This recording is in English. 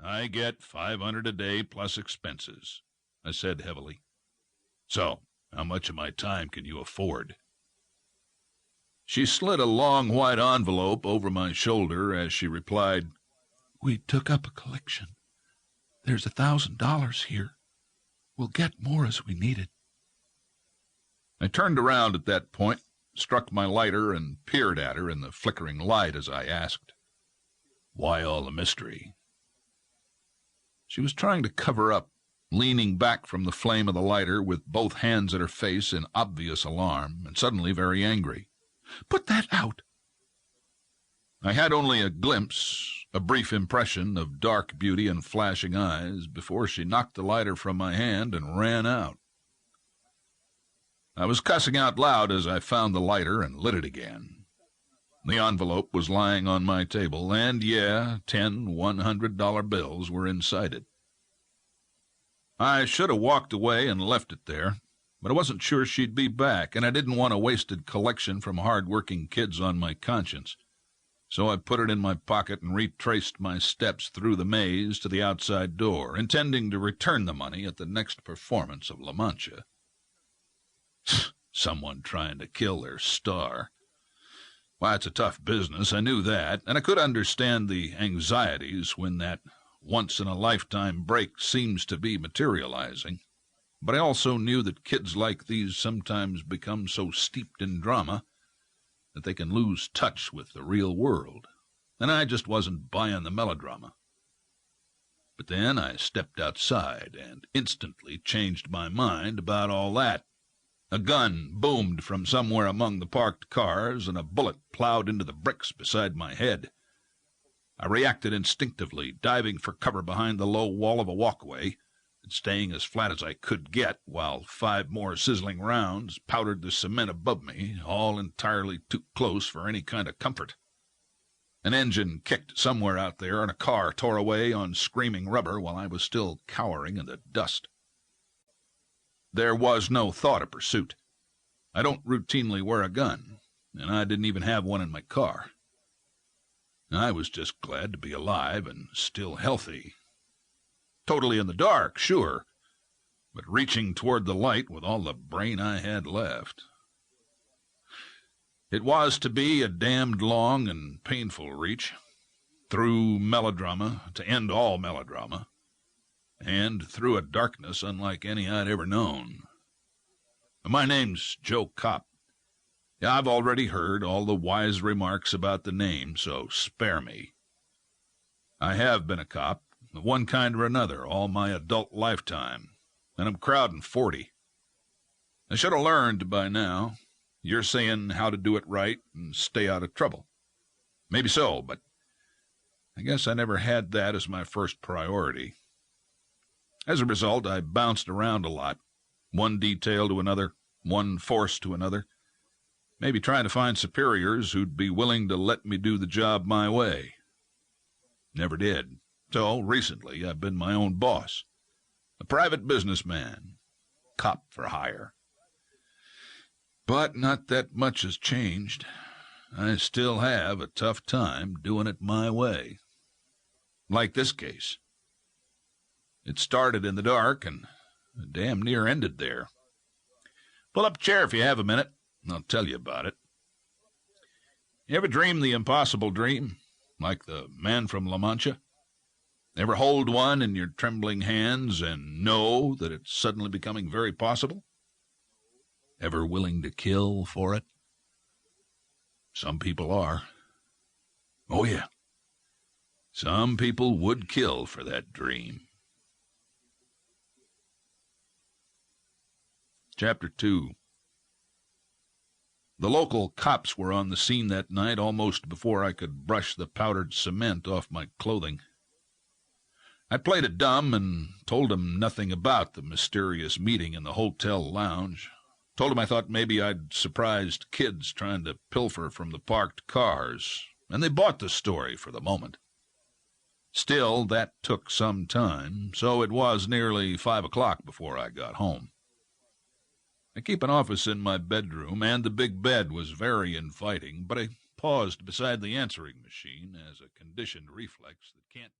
I get $500 a day plus expenses, I said heavily. So, how much of my time can you afford? She slid a long white envelope over my shoulder as she replied, We took up a collection. There's $1,000 here. We'll get more as we need it. I turned around at that point, struck my lighter, and peered at her in the flickering light as I asked, Why all the mystery? She was trying to cover up, leaning back from the flame of the lighter with both hands at her face in obvious alarm, and suddenly very angry. Put that out! I had only a glimpse, a brief impression of dark beauty and flashing eyes before she knocked the lighter from my hand and ran out. I was cussing out loud as I found the lighter and lit it again. The envelope was lying on my table, and 10 $100 bills were inside it. I should have walked away and left it there, but I wasn't sure she'd be back, and I didn't want a wasted collection from hard-working kids on my conscience. So I put it in my pocket and retraced my steps through the maze to the outside door, intending to return the money at the next performance of La Mancha. Someone trying to kill their star. Why, it's a tough business, I knew that, and I could understand the anxieties when that once-in-a-lifetime break seems to be materializing. But I also knew that kids like these sometimes become so steeped in drama that they can lose touch with the real world, and I just wasn't buying the melodrama. But then I stepped outside and instantly changed my mind about all that. A gun boomed from somewhere among the parked cars, and a bullet plowed into the bricks beside my head. I reacted instinctively, diving for cover behind the low wall of a walkway, and staying as flat as I could get, while 5 more sizzling rounds powdered the cement above me, all entirely too close for any kind of comfort. An engine kicked somewhere out there, and a car tore away on screaming rubber while I was still cowering in the dust. There was no thought of pursuit. I don't routinely wear a gun, and I didn't even have one in my car. I was just glad to be alive and still healthy. Totally in the dark, sure, but reaching toward the light with all the brain I had left. It was to be a damned long and painful reach, through melodrama to end all melodrama, and through a darkness unlike any I'd ever known. My name's Joe Copp. I've already heard all the wise remarks about the name, so spare me. I have been a cop, of one kind or another, all my adult lifetime, and I'm crowding 40. I should have learned by now. You're saying how to do it right and stay out of trouble. Maybe so, but I guess I never had that as my first priority. As a result, I bounced around a lot, one detail to another, one force to another, maybe trying to find superiors who'd be willing to let me do the job my way. Never did. So, recently, I've been my own boss, a private businessman, cop for hire. But not that much has changed. I still have a tough time doing it my way. Like this case. It started in the dark and damn near ended there. Pull up a chair if you have a minute, and I'll tell you about it. You ever dream the impossible dream, like the man from La Mancha? Ever hold one in your trembling hands and know that it's suddenly becoming very possible? Ever willing to kill for it? Some people are. Oh, yeah. Some people would kill for that dream. Chapter 2. The local cops were on the scene that night almost before I could brush the powdered cement off my clothing. I played it dumb and told them nothing about the mysterious meeting in the hotel lounge. Told them I thought maybe I'd surprised kids trying to pilfer from the parked cars, and they bought the story for the moment. Still, that took some time, so it was nearly 5 o'clock before I got home. I keep an office in my bedroom, and the big bed was very inviting, but I paused beside the answering machine as a conditioned reflex that can't